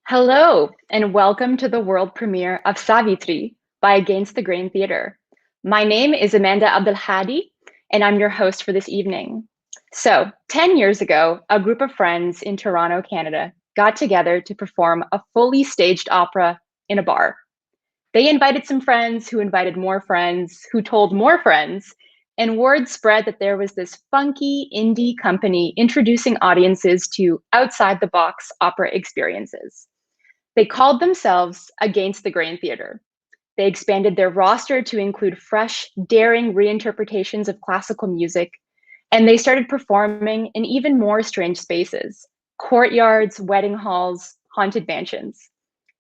Hello, and welcome to the world premiere of Sāvitri by Against the Grain Theatre. My name is Amanda Abdelhadi, and I'm your host for this evening. So, 10 years ago, a group of friends in Toronto, Canada, got together to perform a fully staged opera in a bar. They invited some friends who invited more friends, who told more friends, and word spread that there was this funky indie company introducing audiences to outside the box opera experiences. They called themselves Against the Grain Theatre. They expanded their roster to include fresh, daring reinterpretations of classical music, and they started performing in even more strange spaces: courtyards, wedding halls, haunted mansions.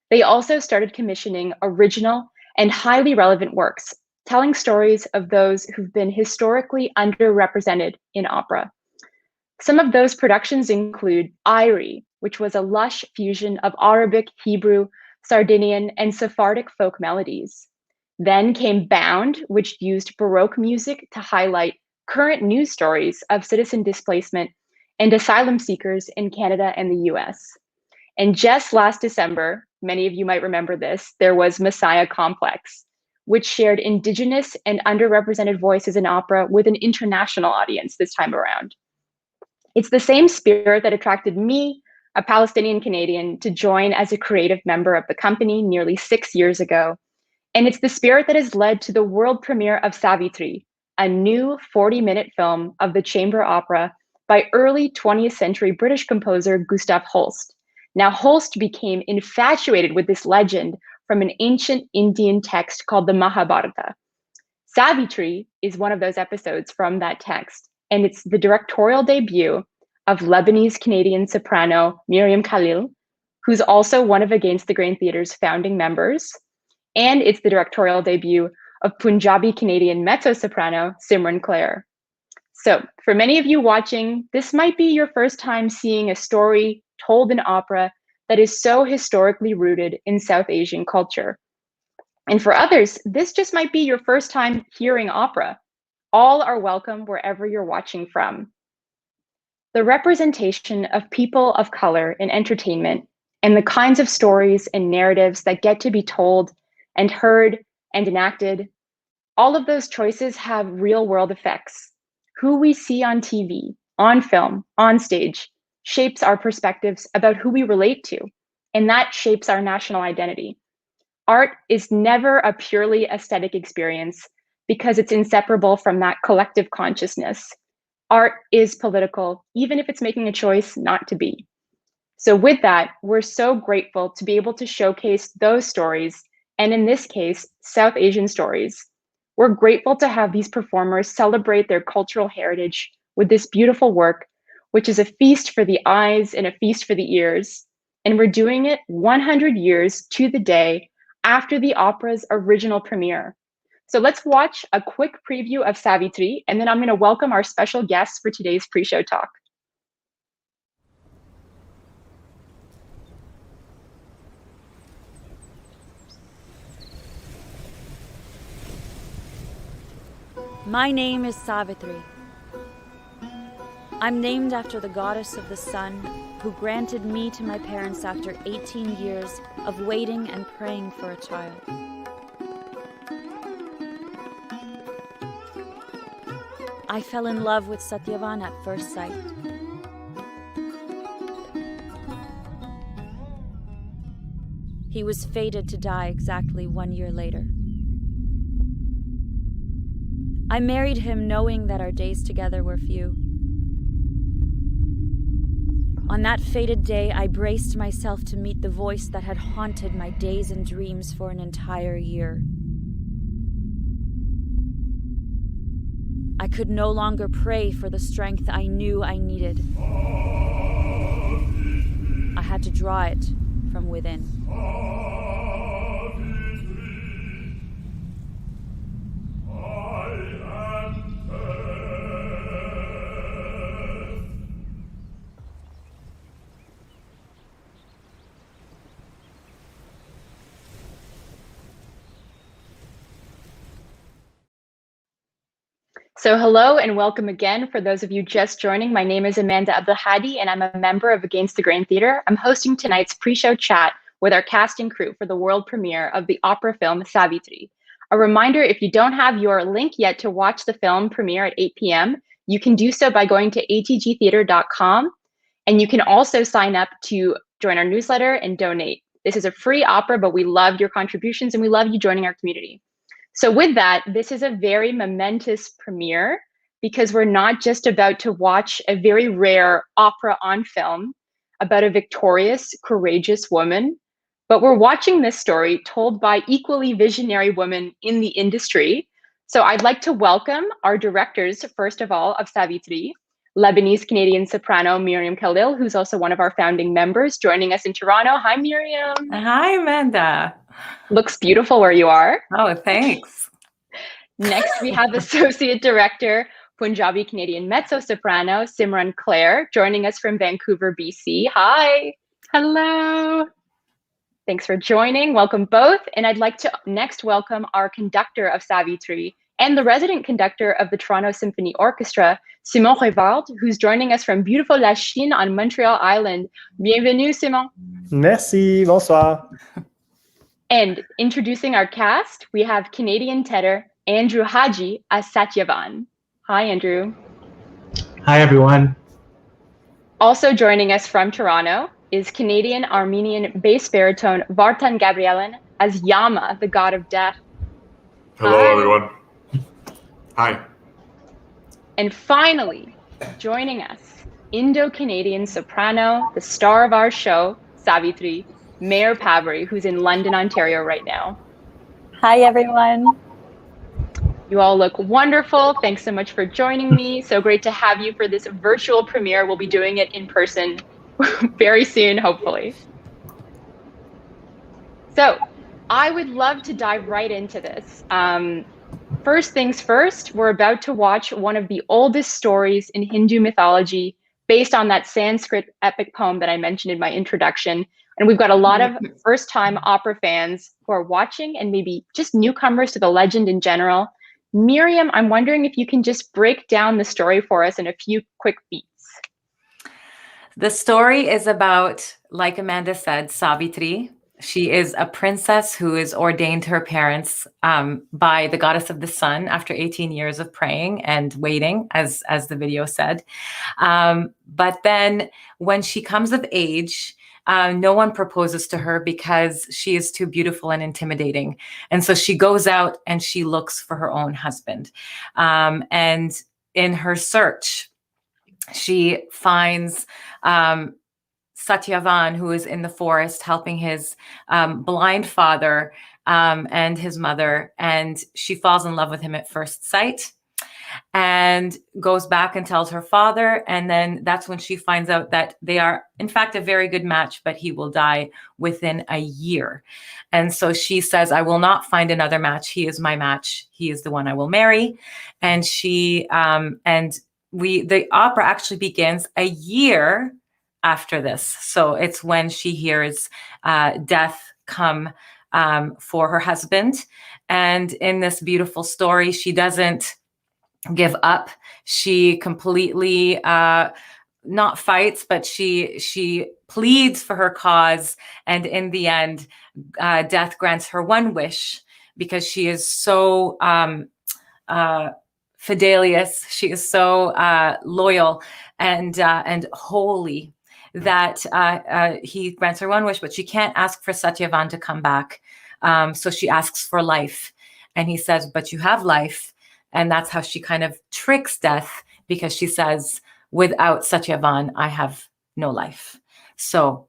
They also started commissioning original and highly relevant works, telling stories of those who've been historically underrepresented in opera. Some of those productions include Irie, which was a lush fusion of Arabic, Hebrew, Sardinian, and Sephardic folk melodies. Then came Bound, which used Baroque music to highlight current news stories of citizen displacement and asylum seekers in Canada and the US. And just last December, many of you might remember this, there was Messiah Complex, which shared Indigenous and underrepresented voices in opera with an international audience this time around. It's the same spirit that attracted me, a Palestinian Canadian, to join as a creative member of the company nearly 6 years ago. And it's the spirit that has led to the world premiere of Savitri, a new 40-minute film of the chamber opera by early 20th century British composer Gustav Holst. Now, Holst became infatuated with this legend from an ancient Indian text called the Mahabharata. Savitri is one of those episodes from that text, and it's the directorial debut of Lebanese Canadian soprano Miriam Khalil, who's also one of Against the Grain Theatre's founding members, and it's the directorial debut of Punjabi Canadian mezzo-soprano Simran Clare. So, for many of you watching, this might be your first time seeing a story told in opera that is so historically rooted in South Asian culture. And for others, this just might be your first time hearing opera. All are welcome wherever you're watching from. The representation of people of color in entertainment and the kinds of stories and narratives that get to be told and heard and enacted, all of those choices have real world effects. Who we see on TV, on film, on stage, shapes our perspectives about who we relate to, and that shapes our national identity. Art is never a purely aesthetic experience because it's inseparable from that collective consciousness. Art is political, even if it's making a choice not to be. So with that, we're so grateful to be able to showcase those stories, and in this case, South Asian stories. We're grateful to have these performers celebrate their cultural heritage with this beautiful work, which is a feast for the eyes and a feast for the ears. And we're doing it 100 years to the day after the opera's original premiere. So let's watch a quick preview of Savitri, and then I'm going to welcome our special guests for today's pre-show talk. My name is Sāvitri. I'm named after the goddess of the sun, who granted me to my parents after 18 years of waiting and praying for a child. I fell in love with Satyavan at first sight. He was fated to die exactly 1 year later. I married him knowing that our days together were few. On that fated day, I braced myself to meet the voice that had haunted my days and dreams for an entire year. I could no longer pray for the strength I knew I needed. I had to draw it from within. So hello and welcome again. For those of you just joining, my name is Amanda Abdelhadi and I'm a member of Against the Grain Theatre. I'm hosting tonight's pre-show chat with our cast and crew for the world premiere of the opera film Sāvitri. A reminder, if you don't have your link yet to watch the film premiere at 8 p.m., you can do so by going to atgtheatre.com, and you can also sign up to join our newsletter and donate. This is a free opera, but we love your contributions and we love you joining our community. So with that, this is a very momentous premiere because we're not just about to watch a very rare opera on film about a victorious, courageous woman, but we're watching this story told by equally visionary women in the industry. So I'd like to welcome our directors, first of all, of Sāvitri, Lebanese-Canadian soprano Miriam Khalil, who's also one of our founding members, joining us in Toronto. Hi, Miriam. Hi, Amanda. Looks beautiful where you are. Oh, thanks. Next, we have Associate Director, Punjabi Canadian mezzo-soprano, Simran Clare, joining us from Vancouver, BC. Hi. Hello. Thanks for joining. Welcome both. And I'd like to next welcome our conductor of Sāvitri and the resident conductor of the Toronto Symphony Orchestra, Simon Revard, who's joining us from beautiful La Chine on Montreal Island. Bienvenue, Simon. Merci, bonsoir. And introducing our cast, we have Canadian tenor Andrew Haji as Satyavan. Hi, Andrew. Hi, everyone. Also joining us from Toronto is Canadian-Armenian bass baritone Vartan Gabrielin as Yama, the god of death. Hello, Hi. everyone. Hi. And finally, joining us, Indo-Canadian soprano, the star of our show, Sāvitri, Mayor Pavri, who's in London, Ontario right now. Hi, everyone. You all look wonderful. Thanks so much for joining me. So great to have you for this virtual premiere. We'll be doing it in person very soon, hopefully. So I would love to dive right into this. First things first, we're about to watch one of the oldest stories in Hindu mythology based on that Sanskrit epic poem that I mentioned in my introduction. And we've got a lot of first-time opera fans who are watching and maybe just newcomers to the legend in general. Miriam, I'm wondering if you can just break down the story for us in a few quick beats. The story is about, like Amanda said, Savitri. She is a princess who is ordained to her parents by the goddess of the sun after 18 years of praying and waiting, as the video said. But then when she comes of age, no one proposes to her because she is too beautiful and intimidating. And so she goes out and she looks for her own husband. And in her search, she finds Satyavan, who is in the forest helping his blind father and his mother. And she falls in love with him at first sight and goes back and tells her father. And then that's when she finds out that they are, in fact, a very good match, but he will die within a year. And so she says, I will not find another match. He is my match. He is the one I will marry. And the opera actually begins a year after this. So it's when she hears death come for her husband. And in this beautiful story, she doesn't give up. She completely not fights, but she pleads for her cause. And in the end, death grants her one wish because she is so fidelious. She is so loyal and holy that he grants her one wish, but she can't ask for Satyavan to come back. So she asks for life. And he says, but you have life. And that's how she kind of tricks death, because she says, without Satyavan, I have no life. So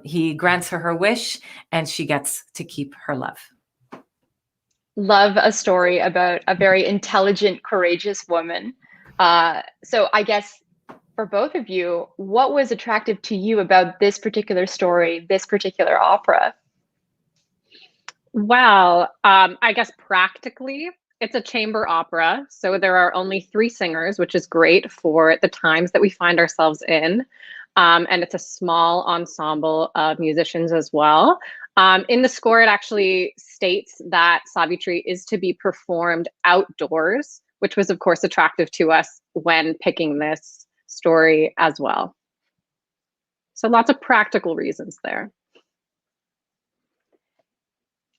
he grants her wish and she gets to keep her love. Love a story about a very intelligent, courageous woman. So I guess for both of you, what was attractive to you about this particular story, this particular opera? Well, I guess practically, it's a chamber opera. So there are only 3 singers, which is great for the times that we find ourselves in. And it's a small ensemble of musicians as well. In the score, it actually states that Sāvitri is to be performed outdoors which was, of course, attractive to us when picking this story as well. So lots of practical reasons there.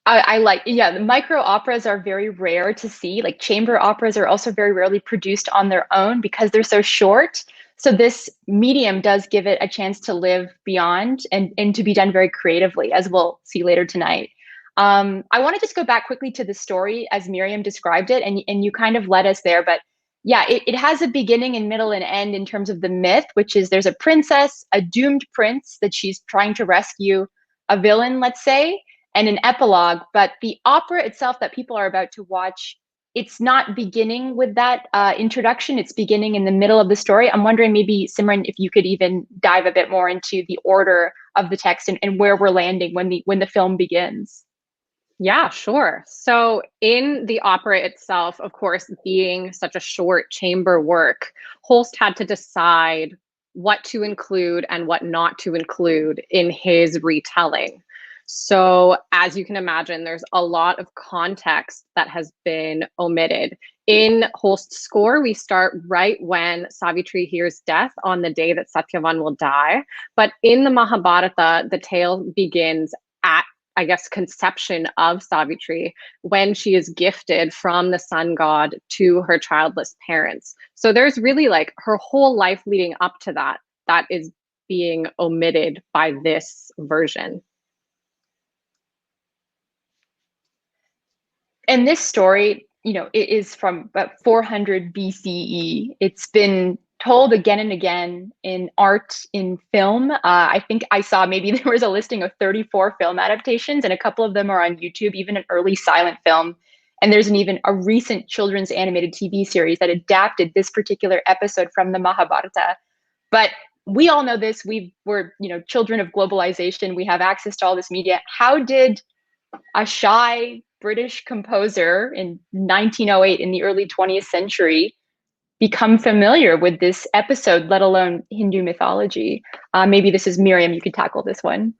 I like, yeah, the micro operas are very rare to see. Like chamber operas are also very rarely produced on their own because they're so short. So this medium does give it a chance to live beyond and to be done very creatively, as we'll see later tonight. I want to just go back quickly to the story as Miriam described it, and you kind of led us there. But yeah, it has a beginning and middle and end in terms of the myth, which is there's a princess, a doomed prince that she's trying to rescue, a villain, let's say, and an epilogue. But the opera itself that people are about to watch, it's not beginning with that introduction. It's beginning in the middle of the story. I'm wondering maybe, Simran, if you could even dive a bit more into the order of the text and where we're landing when the film begins. Yeah, sure. So in the opera itself, of course, being such a short chamber work, Holst had to decide what to include and what not to include in his retelling. So as you can imagine, there's a lot of context that has been omitted. In Holst's score, we start right when Savitri hears death on the day that Satyavan will die. But in the Mahabharata, the tale begins at, I guess, conception of Savitri when she is gifted from the sun god to her childless parents. So there's really like her whole life leading up to that is being omitted by this version. And this story, it is from about 400 BCE. It's been told again and again in art, in film. I think I saw maybe there was a listing of 34 film adaptations, and a couple of them are on YouTube, even an early silent film. And there's even a recent children's animated TV series that adapted this particular episode from the Mahabharata. But we all know this. We're children of globalization. We have access to all this media. How did a shy British composer in 1908 in the early 20th century become familiar with this episode, let alone Hindu mythology? Maybe this is Miriam, you could tackle this one.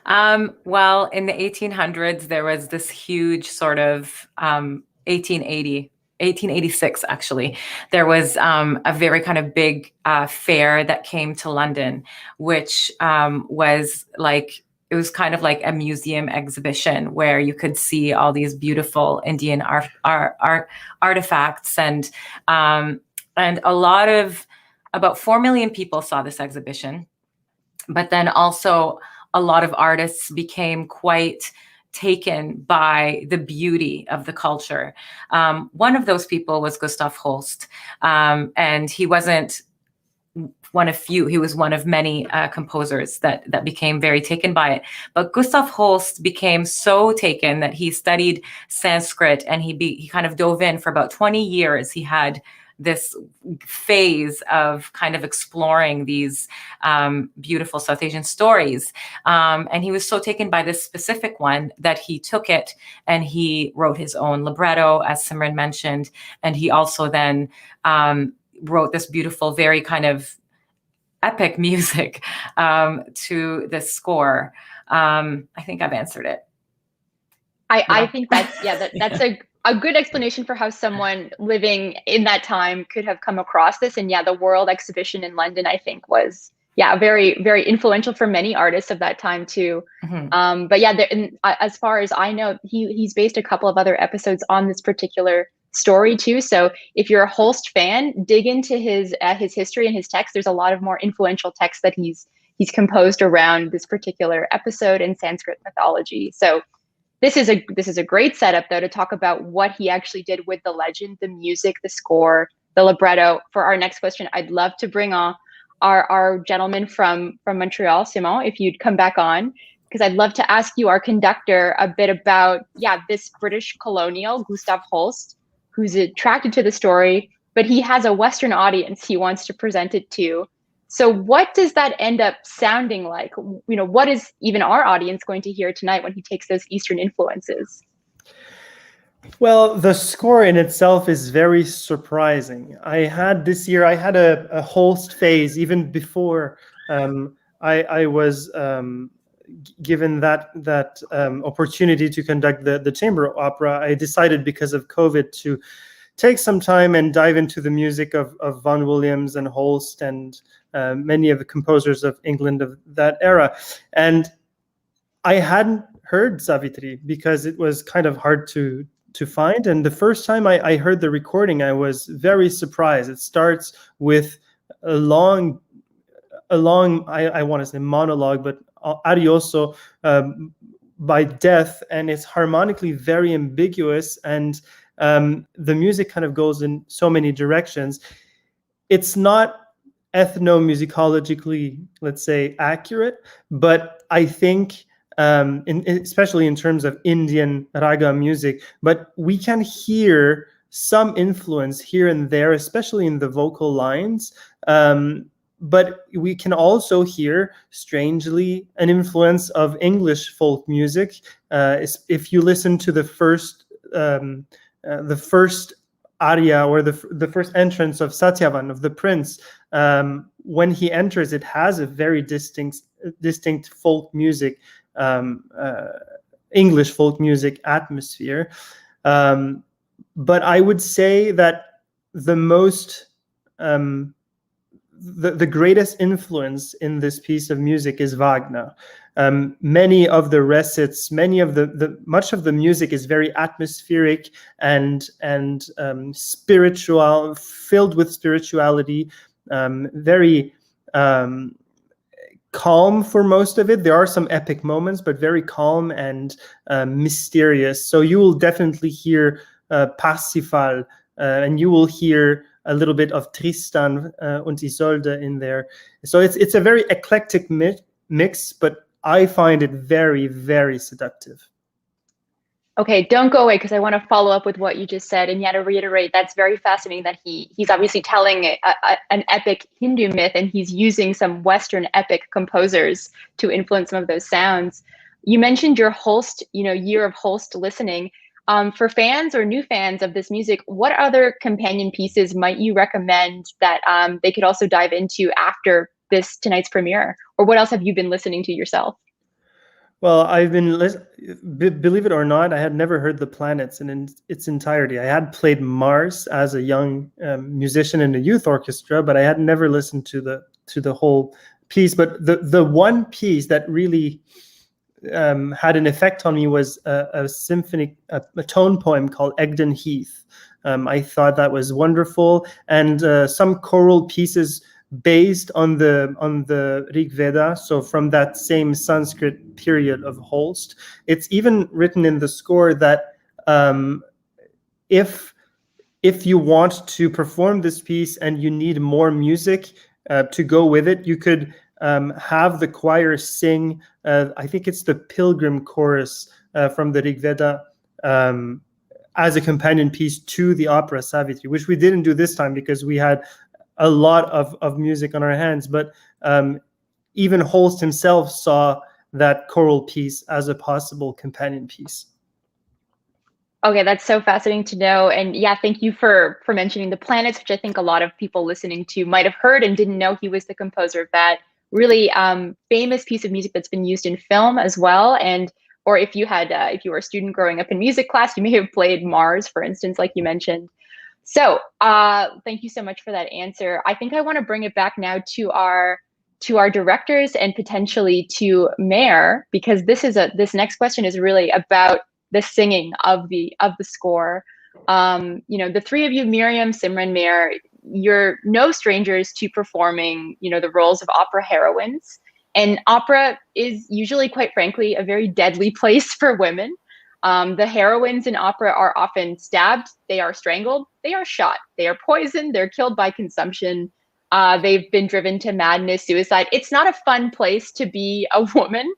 Well, in the 1800s, there was this huge sort of 1886, actually. There was a very kind of big fair that came to London, which was like, it was kind of like a museum exhibition where you could see all these beautiful Indian artifacts, and about 4 million people saw this exhibition. But then also a lot of artists became quite taken by the beauty of the culture. One of those people was Gustav Holst, and he wasn't one of few. He was one of many composers that became very taken by it. But Gustav Holst became so taken that he studied Sanskrit, and he kind of dove in for about 20 years. He had this phase of kind of exploring these beautiful South Asian stories. And he was so taken by this specific one that he took it and he wrote his own libretto, as Simran mentioned. And he also then wrote this beautiful, very kind of epic music to this score. I think I've answered it. I think that's a good explanation for how someone living in that time could have come across this. And yeah, the World Exhibition in London, I think, was very, very influential for many artists of that time too. Mm-hmm. But yeah, as far as I know, he's based a couple of other episodes on this particular story too. So if you're a Holst fan, dig into his history and his text. There's a lot of more influential texts that he's composed around this particular episode in Sanskrit mythology. So this is a great setup, though, to talk about what he actually did with the legend, the music, the score, the libretto. For our next question, I'd love to bring on our gentleman from Montreal, Simon, if you'd come back on, because I'd love to ask you, our conductor, a bit about this British colonial, Gustav Holst, who's attracted to the story, but he has a Western audience he wants to present it to. So what does that end up sounding like? What is even our audience going to hear tonight when he takes those Eastern influences? Well, the score in itself is very surprising. This year I had a Holst phase even before I was given that opportunity to conduct the chamber opera. I decided, because of COVID, to take some time and dive into the music of Vaughan Williams and Holst and many of the composers of England of that era. And I hadn't heard Savitri because it was kind of hard to find. And the first time I heard the recording, I was very surprised. It starts with a long, I want to say monologue, but arioso by Death, and it's harmonically very ambiguous, and the music kind of goes in so many directions. It's not ethnomusicologically, let's say, accurate, but I think especially in terms of Indian raga music, but we can hear some influence here and there, especially in the vocal lines. But we can also hear, strangely, an influence of English folk music. If you listen to the first aria, or the first entrance of Satyavan, of the prince, when he enters, it has a very distinct folk music, English folk music atmosphere. But I would say that the most the greatest influence in this piece of music is Wagner. Many of the recits, much of the music is very atmospheric and spiritual, filled with spirituality, very calm for most of it. There are some epic moments, but very calm and mysterious. So you will definitely hear Parsifal, and you will hear a little bit of Tristan und Isolde in there. So it's a very eclectic mix, but I find it very, very seductive. Okay, don't go away, because I want to follow up with what you just said. And to reiterate, that's very fascinating that he's obviously telling an epic Hindu myth, and he's using some Western epic composers to influence some of those sounds. You mentioned your Holst, year of Holst listening. For fans or new fans of this music, what other companion pieces might you recommend that they could also dive into after tonight's premiere? Or what else have you been listening to yourself? Well, I've been believe it or not, I had never heard The Planets in its entirety. I had played Mars as a young musician in a youth orchestra, but I had never listened to the whole piece. But the one piece that really had an effect on me was a symphonic, a tone poem called Egdon Heath. I thought that was wonderful, and some choral pieces based on the Rig Veda, so from that same Sanskrit period of Holst. It's even written in the score that if you want to perform this piece and you need more music to go with it, you could have the choir sing, I think it's the Pilgrim chorus from the Rig Veda, as a companion piece to the opera Sāvitri, which we didn't do this time because we had a lot of music on our hands. But even Holst himself saw that choral piece as a possible companion piece. Okay, that's so fascinating to know. And yeah, thank you for mentioning The Planets, which I think a lot of people listening to might have heard and didn't know he was the composer of that really famous piece of music that's been used in film as well. Or if you were a student growing up in music class, you may have played Mars, for instance, like you mentioned. So thank you so much for that answer. I think I want to bring it back now to our directors and potentially to Meher, because this next question is really about the singing of the score. The three of you, Miriam, Simran, Meher, you're no strangers to performing, the roles of opera heroines. And opera is usually, quite frankly, a very deadly place for women. The heroines in opera are often stabbed, they are strangled, they are shot, they are poisoned, they're killed by consumption, they've been driven to madness, suicide. It's not a fun place to be a woman.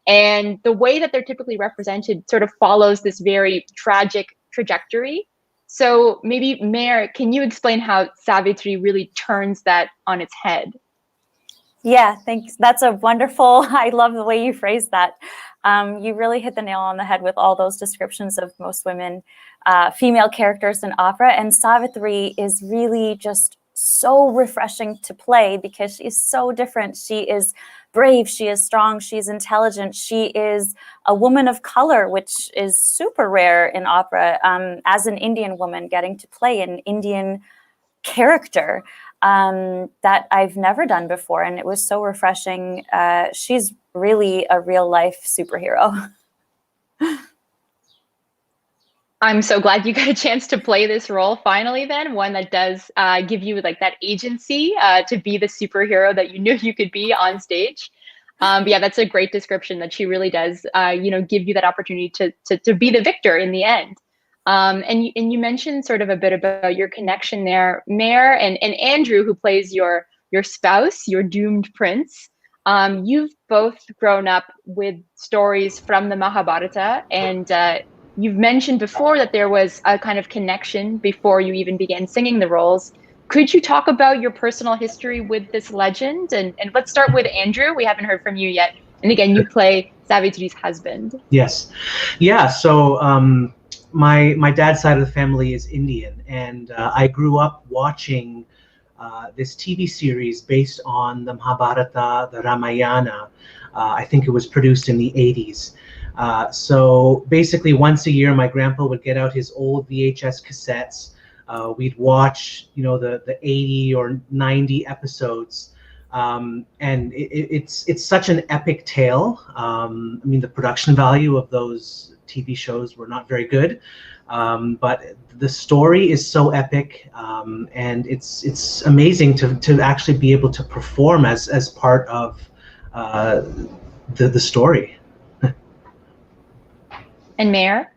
And the way that they're typically represented sort of follows this very tragic trajectory. So maybe, Meher, can you explain how Sāvitri really turns that on its head? Yeah, thanks. That's a wonderful, I love the way you phrased that. You really hit the nail on the head with all those descriptions of most women, female characters in opera. And Sāvitri is really just so refreshing to play because she's so different. She is brave, she is strong, she's intelligent, she is a woman of color, which is super rare in opera, as an Indian woman getting to play an Indian character that I've never done before. And it was so refreshing. She's really a real life superhero. I'm so glad you got a chance to play this role finally, then one that does give you like that agency to be the superhero that you knew you could be on stage. But yeah, that's a great description, that she really does, give you that opportunity to be the victor in the end. And you mentioned sort of a bit about your connection there, Mare and Andrew, who plays your spouse, your doomed prince. You've both grown up with stories from the Mahabharata, and you've mentioned before that there was a kind of connection before you even began singing the roles. Could you talk about your personal history with this legend? And let's start with Andrew. We haven't heard from you yet. And again, you play Savitri's husband. Yes. Yeah. So my dad's side of the family is Indian, and I grew up watching this TV series based on the Mahabharata, the Ramayana. I think it was produced in the 80s. So basically once a year, my grandpa would get out his old VHS cassettes. We'd watch, the 80 or 90 episodes. And it's such an epic tale. I mean, the production value of those TV shows were not very good. But the story is so epic, and it's amazing to actually be able to perform as part of the story. And Mare?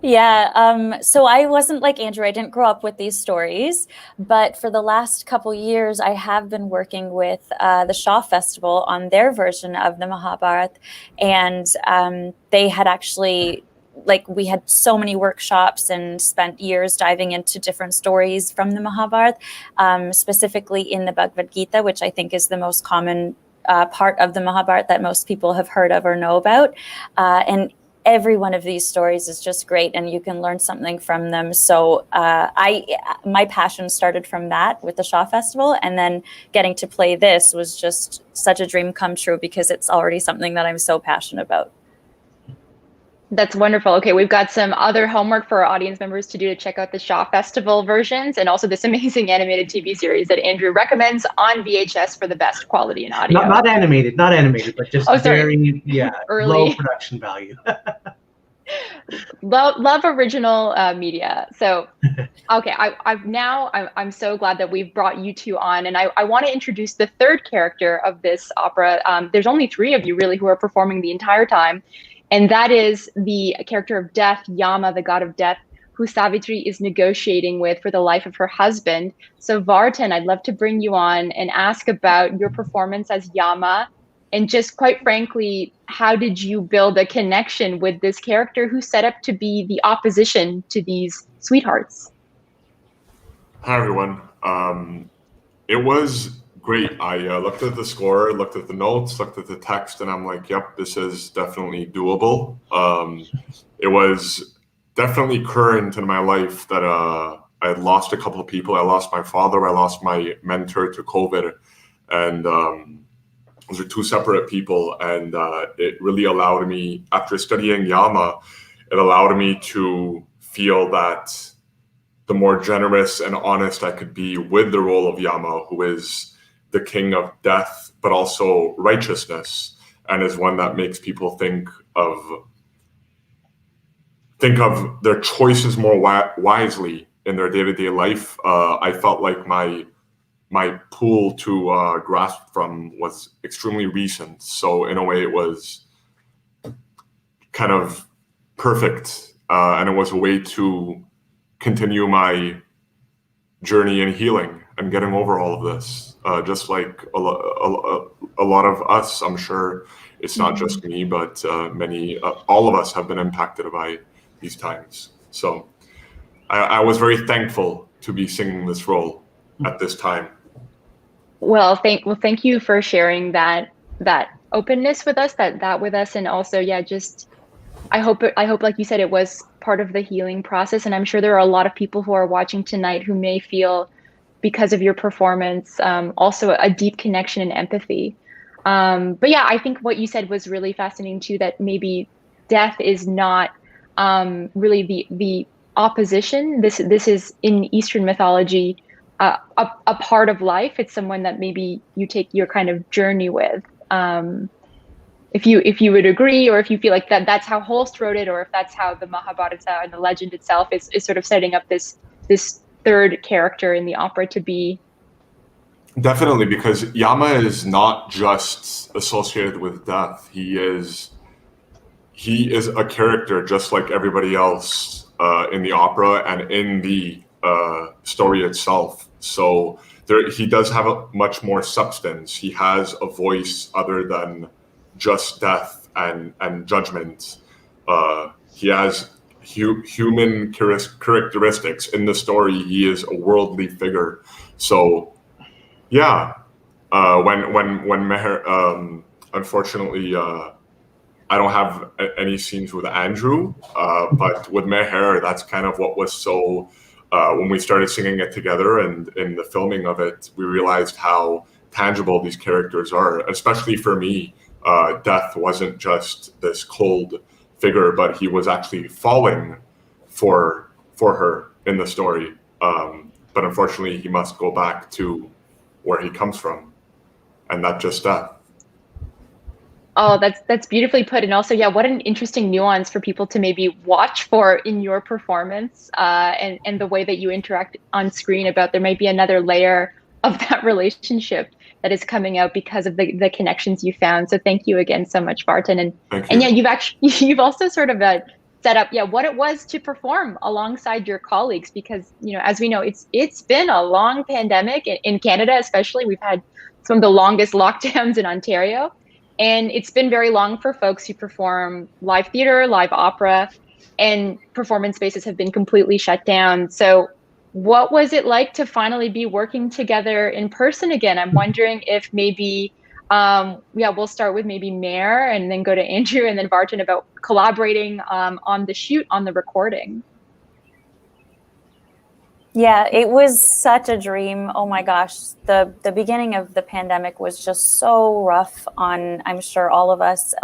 Yeah, so I wasn't like Andrew. I didn't grow up with these stories, but for the last couple years, I have been working with the Shaw Festival on their version of the Mahabharata, and they had actually, we had so many workshops and spent years diving into different stories from the Mahabharata, specifically in the Bhagavad Gita, which I think is the most common part of the Mahabharata that most people have heard of or know about, and every one of these stories is just great, and you can learn something from them. So my passion started from that with the Shaw Festival, and then getting to play this was just such a dream come true because it's already something that I'm so passionate about. That's wonderful. Okay, we've got some other homework for our audience members to do to check out the Shaw Festival versions, and also this amazing animated TV series that Andrew recommends on VHS for the best quality in audio. Not animated, but just very early. Low production value. love original media. So, okay, I'm so glad that we've brought you two on, and I want to introduce the third character of this opera. There's only three of you really who are performing the entire time. And that is the character of death, Yama, the god of death, who Savitri is negotiating with for the life of her husband. So Vartan, I'd love to bring you on and ask about your performance as Yama. And just quite frankly, how did you build a connection with this character who's set up to be the opposition to these sweethearts? Hi, everyone. It was great. I looked at the score, looked at the notes, looked at the text, and I'm like, yep, this is definitely doable. It was definitely current in my life that I had lost a couple of people. I lost my father, I lost my mentor to COVID, and those are two separate people. And it really allowed me, after studying Yama, it allowed me to feel that the more generous and honest I could be with the role of Yama, who is the king of death, but also righteousness, and is one that makes people think of their choices more wisely in their day-to-day life. I felt like my pool to grasp from was extremely recent. So in a way, it was kind of perfect, and it was a way to continue my journey in healing and getting over all of this. Just like a lot of us, I'm sure it's not just me, but all of us have been impacted by these times. So I was very thankful to be singing this role at this time. Well, thank you for sharing that openness with us, that with us, and also, just I hope, like you said, it was part of the healing process, and I'm sure there are a lot of people who are watching tonight who may feel, because of your performance, also a deep connection and empathy. But yeah, I think what you said was really fascinating too, that maybe death is not really the opposition. This is in Eastern mythology a part of life. It's someone that maybe you take your kind of journey with. If you would agree, or if you feel like that's how Holst wrote it, or if that's how the Mahabharata and the legend itself is sort of setting up this third character in the opera to be. Definitely, because Yama is not just associated with death. He is a character just like everybody else in the opera and in the story itself. So he does have a much more substance. He has a voice other than just death and judgment. He has human characteristics. In the story, he is a worldly figure. So yeah, when Meher, unfortunately, I don't have any scenes with Andrew, but with Meher, that's kind of what was so, when we started singing it together and in the filming of it, we realized how tangible these characters are, especially for me. Death wasn't just this cold figure, but he was actually falling for her in the story. But unfortunately, he must go back to where he comes from, and not just death. Oh, that's beautifully put. And also, yeah, what an interesting nuance for people to maybe watch for in your performance, and the way that you interact on screen. About there might be another layer of that relationship that is coming out because of the connections you found. So thank you again so much, Barton. And yeah, you've also sort of set up what it was to perform alongside your colleagues, because as we know, it's been a long pandemic in Canada, especially. We've had some of the longest lockdowns in Ontario, and it's been very long for folks who perform live theater, live opera, and performance spaces have been completely shut down. So what was it like to finally be working together in person again? I'm wondering if maybe, we'll start with maybe Meher and then go to Andrew and then Barton about collaborating on the shoot, on the recording. Yeah, it was such a dream. Oh my gosh, the beginning of the pandemic was just so rough on, I'm sure, all of us,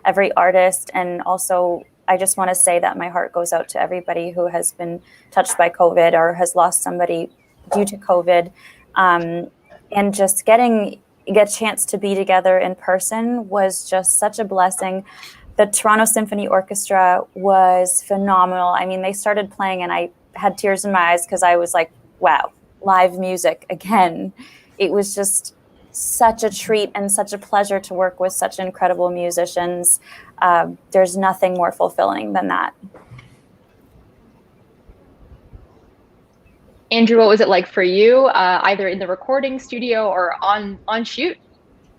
every artist, and also I just want to say that my heart goes out to everybody who has been touched by COVID or has lost somebody due to COVID. And just get a chance to be together in person was just such a blessing. The Toronto Symphony Orchestra was phenomenal. I mean, they started playing and I had tears in my eyes because I was like, wow, live music again. It was just such a treat and such a pleasure to work with such incredible musicians. There's nothing more fulfilling than that. Andrew, what was it like for you, either in the recording studio or on shoot?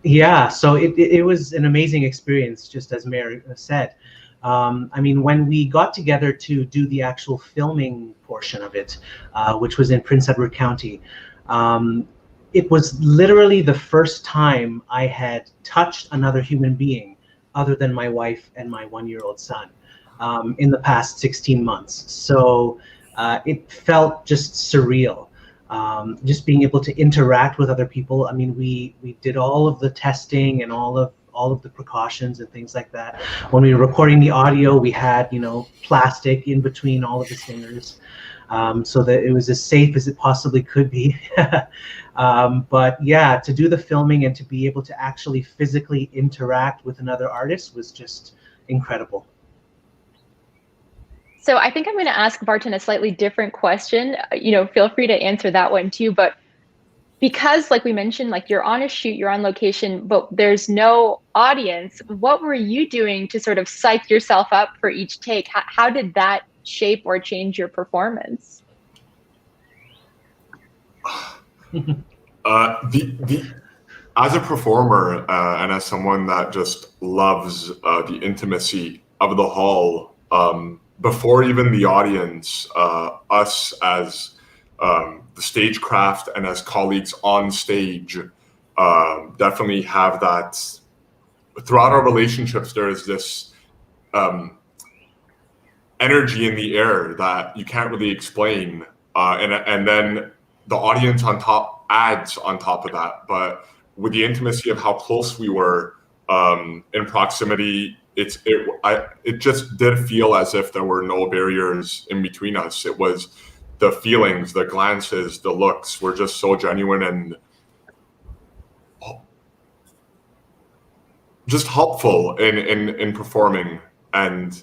Yeah, so it was an amazing experience, just as Meher said. I mean, when we got together to do the actual filming portion of it, which was in Prince Edward County, it was literally the first time I had touched another human being other than my wife and my 1-year-old son in the past 16 months. So it felt just surreal, just being able to interact with other people. I mean, we did all of the testing and all of the precautions and things like that. When we were recording the audio, we had, plastic in between all of the singers, so that it was as safe as it possibly could be. But yeah, to do the filming and to be able to actually physically interact with another artist was just incredible. So I think I'm going to ask Barton a slightly different question. Feel free to answer that one too. But because, like we mentioned, like you're on a shoot, you're on location, but there's no audience. What were you doing to sort of psych yourself up for each take? How did that shape or change your performance? As a performer and as someone that just loves the intimacy of the hall, before even the audience, us as the stagecraft and as colleagues on stage definitely have that. Throughout our relationships, there is this energy in the air that you can't really explain, and then the audience on top adds on top of that. But with the intimacy of how close we were in proximity, it just did feel as if there were no barriers in between us. It was the feelings, the glances, the looks were just so genuine and just helpful in performing and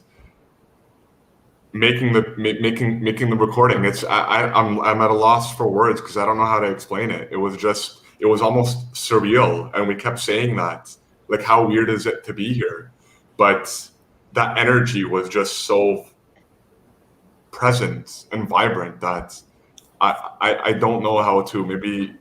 making the recording. I'm at a loss for words because I don't know how to explain it. It was almost surreal, and we kept saying that, like, how weird is it to be here? But that energy was just so present and vibrant that I don't know how to. Maybe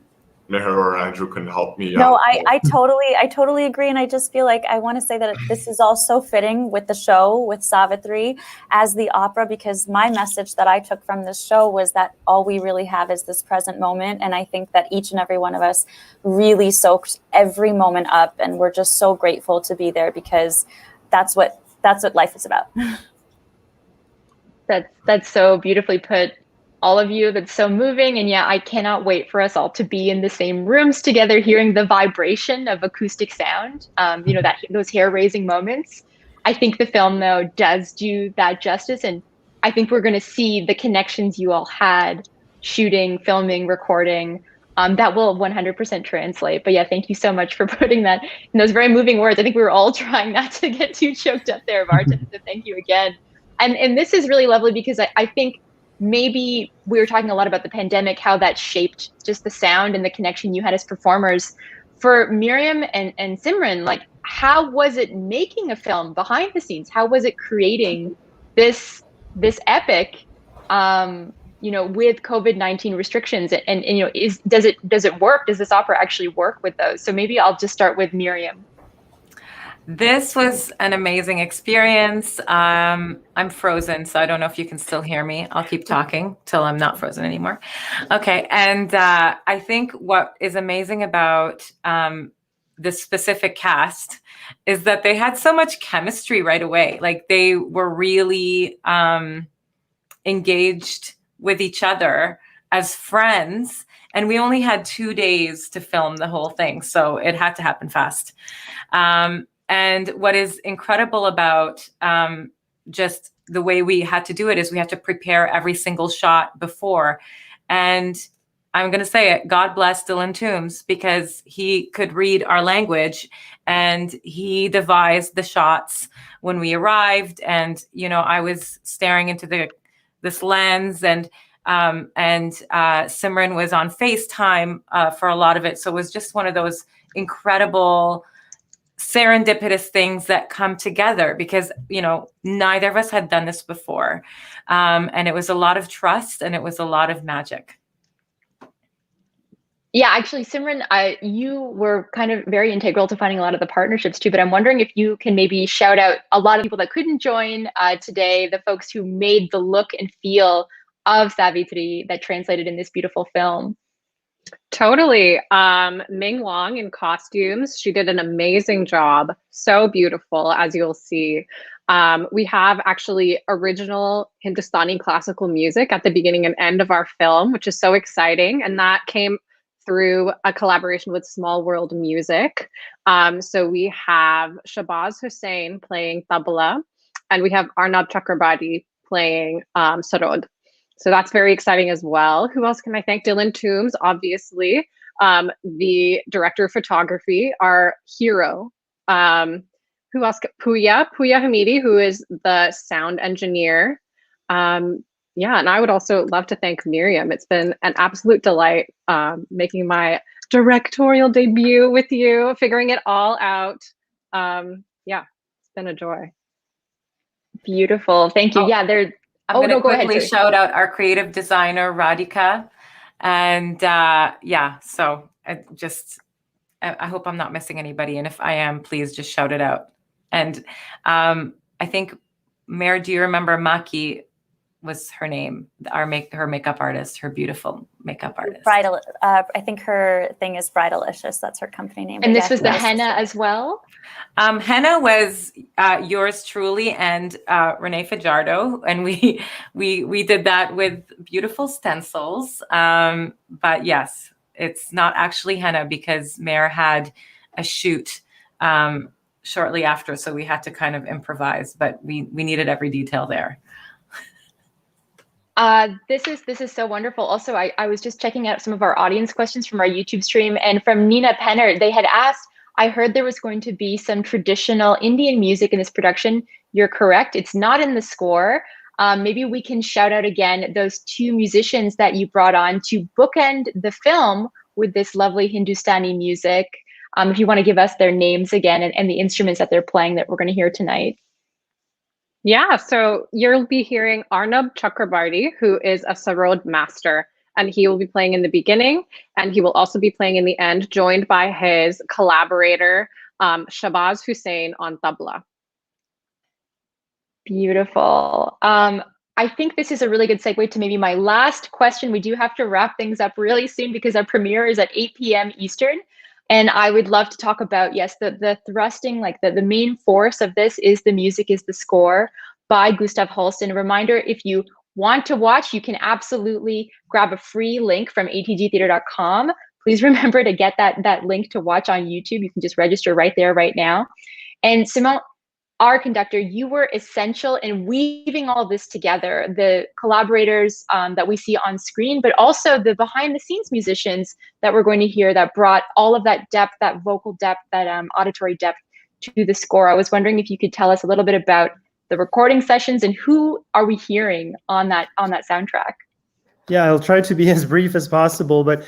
Meher or Andrew can help me. No, I totally agree. And I just feel like I want to say that this is all so fitting with the show, with Savitri as the opera, because my message that I took from this show was that all we really have is this present moment. And I think that each and every one of us really soaked every moment up. And we're just so grateful to be there, because that's what life is about. That's so beautifully put, all of you. That's so moving. And yeah, I cannot wait for us all to be in the same rooms together, hearing the vibration of acoustic sound, those hair-raising moments. I think the film, though, does do that justice. And I think we're going to see the connections you all had shooting, filming, recording, that will 100% translate. But yeah, thank you so much for putting that in those very moving words. I think we were all trying not to get too choked up there, Martin, so thank you again. And this is really lovely, because I think maybe we were talking a lot about the pandemic, how that shaped just the sound and the connection you had as performers. For Miriam and Simran, like, how was it making a film behind the scenes? How was it creating this epic, with COVID-19 restrictions? And does it work? Does this opera actually work with those? So maybe I'll just start with Miriam. This was an amazing experience. I'm frozen, so I don't know if you can still hear me. I'll keep talking till I'm not frozen anymore. Okay, and I think what is amazing about this specific cast is that they had so much chemistry right away. Like, they were really engaged with each other as friends, and we only had 2 days to film the whole thing, so it had to happen fast. And what is incredible about just the way we had to do it is we had to prepare every single shot before. And I'm going to say it, God bless Dylan Toombs, because he could read our language and he devised the shots when we arrived. And, I was staring into this lens, and Simran was on FaceTime for a lot of it. So it was just one of those incredible serendipitous things that come together, because neither of us had done this before, and it was a lot of trust and it was a lot of magic. Yeah, actually, Simran, you were kind of very integral to finding a lot of the partnerships too, but I'm wondering if you can maybe shout out a lot of people that couldn't join today, the folks who made the look and feel of Savitri that translated in this beautiful film. Totally. Ming Wong in costumes. She did an amazing job. So beautiful, as you'll see. We have actually original Hindustani classical music at the beginning and end of our film, which is so exciting. And that came through a collaboration with Small World Music. So we have Shabaz Hussain playing tabla, and we have Arnab Chakrabarti playing sarod. So that's very exciting as well. Who else can I thank? Dylan Toombs, obviously, the director of photography, our hero. Who else? Puya Hamidi, who is the sound engineer. And I would also love to thank Miriam. It's been an absolute delight making my directorial debut with you, figuring it all out. It's been a joy. Beautiful. Thank you. I'm going to quickly shout out our creative designer, Radhika. And so I hope I'm not missing anybody. And if I am, please just shout it out. And I think, Mare, do you remember Maki was her name, her makeup artist, her beautiful makeup artist? Bridal. I think her thing is Bridalicious. That's her company name. And this was the henna as well? Henna was yours truly and Renee Fajardo, and we did that with beautiful stencils. But yes, it's not actually henna because Mare had a shoot shortly after, so we had to kind of improvise, but we needed every detail there. This is so wonderful. Also, I was just checking out some of our audience questions from our YouTube stream, and from Nina Penner, they had asked, I heard there was going to be some traditional Indian music in this production. You're correct. It's not in the score. Maybe we can shout out again those two musicians that you brought on to bookend the film with this lovely Hindustani music. If you want to give us their names again and the instruments that they're playing that we're going to hear tonight. Yeah, so you'll be hearing Arnab Chakrabarti, who is a sarod master, and he will be playing in the beginning, and he will also be playing in the end, joined by his collaborator, Shabaz Hussain on tabla. Beautiful. I think this is a really good segue to maybe my last question. We do have to wrap things up really soon because our premiere is at 8 p.m. Eastern. And I would love to talk about, yes, the thrusting, like the main force of this is the music, is the score by Gustav Holst. And a reminder, if you want to watch, you can absolutely grab a free link from atgtheater.com. Please remember to get that link to watch on YouTube. You can just register right there, right now. And Simone, our conductor, you were essential in weaving all this together, the collaborators that we see on screen, but also the behind the scenes musicians that we're going to hear that brought all of that depth, that vocal depth, that auditory depth to the score. I was wondering if you could tell us a little bit about the recording sessions and who are we hearing on that soundtrack? Yeah, I'll try to be as brief as possible. But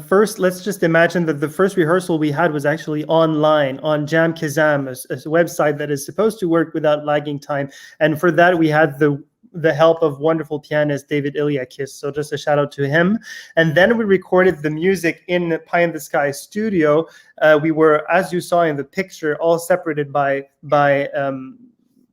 first, let's just imagine that the first rehearsal we had was actually online on Jam Kazam, a website that is supposed to work without lagging time. And for that, we had the help of wonderful pianist David Iliakis. So just a shout out to him. And then we recorded the music in Pie in the Sky studio. We were, as you saw in the picture, all separated by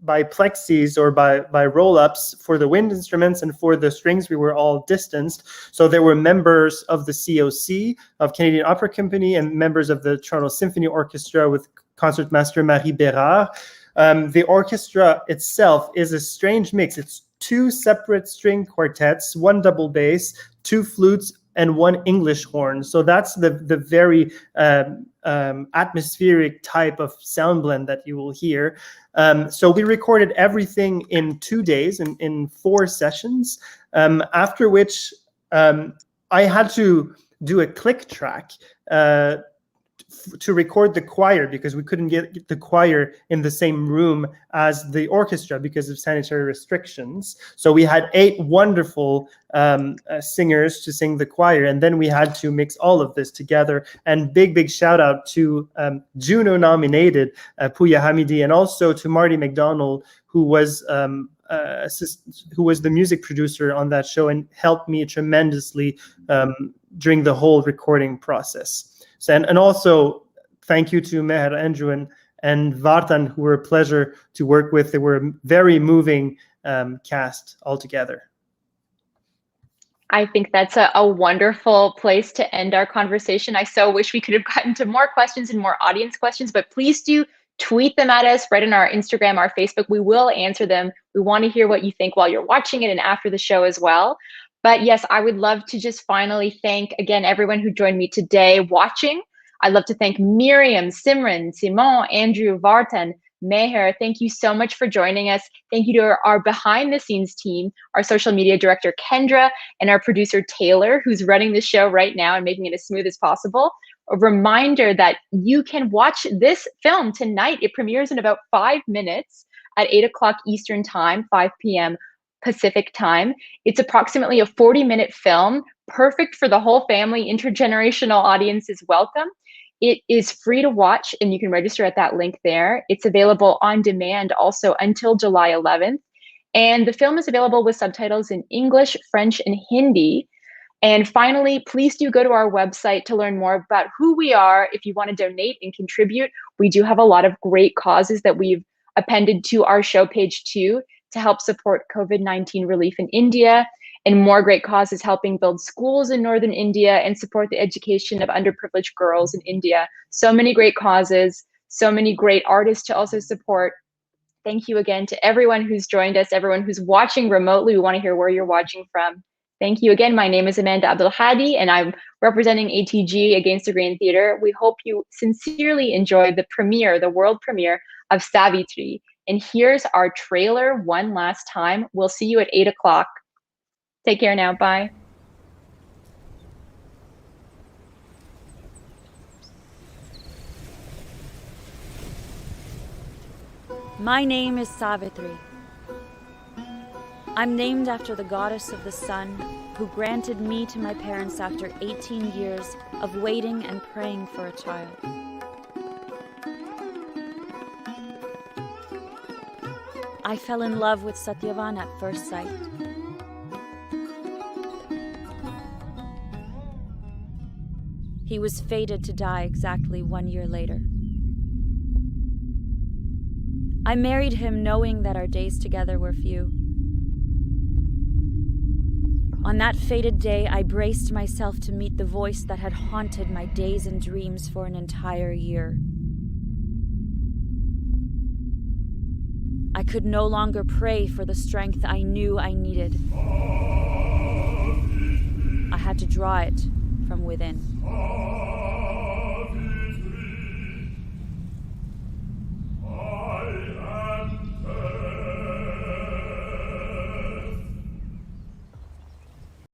plexis or by roll-ups for the wind instruments, and for the strings we were all distanced. So there were members of the COC of Canadian Opera Company and members of the Toronto Symphony Orchestra with concertmaster Marie Bérard. The orchestra itself is a strange mix. It's two separate string quartets, one double bass, two flutes, and one English horn. So that's the very atmospheric type of sound blend that you will hear. So we recorded everything in 2 days, in 4 sessions, after which I had to do a click track to record the choir, because we couldn't get the choir in the same room as the orchestra because of sanitary restrictions. So we had 8 wonderful singers to sing the choir, and then we had to mix all of this together. And big shout out to Juno nominated Pooya Hamidi, and also to Marty McDonald, who was the music producer on that show and helped me tremendously during the whole recording process. So, and also thank you to Meher, Andrew, and Vartan, who were a pleasure to work with. They were a very moving cast altogether. I think that's a wonderful place to end our conversation. I so wish we could have gotten to more questions and more audience questions, but please do tweet them at us right on our Instagram, our Facebook. We will answer them. We want to hear what you think while you're watching it and after the show as well. But yes, I would love to just finally thank, again, everyone who joined me today watching. I'd love to thank Miriam, Simran, Simon, Andrew, Vartan, Meher. Thank you so much for joining us. Thank you to our behind the scenes team, our social media director, Kendra, and our producer, Taylor, who's running the show right now and making it as smooth as possible. A reminder that you can watch this film tonight. It premieres in about 5 minutes at 8 o'clock Eastern time, 5 p.m. Pacific time. It's approximately a 40-minute film, perfect for the whole family. Intergenerational audience is welcome. It is free to watch, and you can register at that link there. It's available on demand also until July 11th. And the film is available with subtitles in English, French, and Hindi. And finally, please do go to our website to learn more about who we are. If you want to donate and contribute, we do have a lot of great causes that we've appended to our show page too, to help support COVID-19 relief in India, and more great causes helping build schools in northern India and support the education of underprivileged girls in India. So many great causes, so many great artists to also support. Thank you again to everyone who's joined us, everyone who's watching remotely. We want to hear where you're watching from. Thank you again. My name is Amanda Abdulhadi, and I'm representing ATG Against the Grain Theater. We hope you sincerely enjoyed the premiere, the world premiere of Sāvitri. And here's our trailer one last time. We'll see you at 8 o'clock. Take care now. Bye. My name is Sāvitri. I'm named after the goddess of the sun, who granted me to my parents after 18 years of waiting and praying for a child. I fell in love with Satyavan at first sight. He was fated to die exactly 1 year later. I married him knowing that our days together were few. On that fated day, I braced myself to meet the voice that had haunted my days and dreams for an entire year. I could no longer pray for the strength I knew I needed. I had to draw it from within.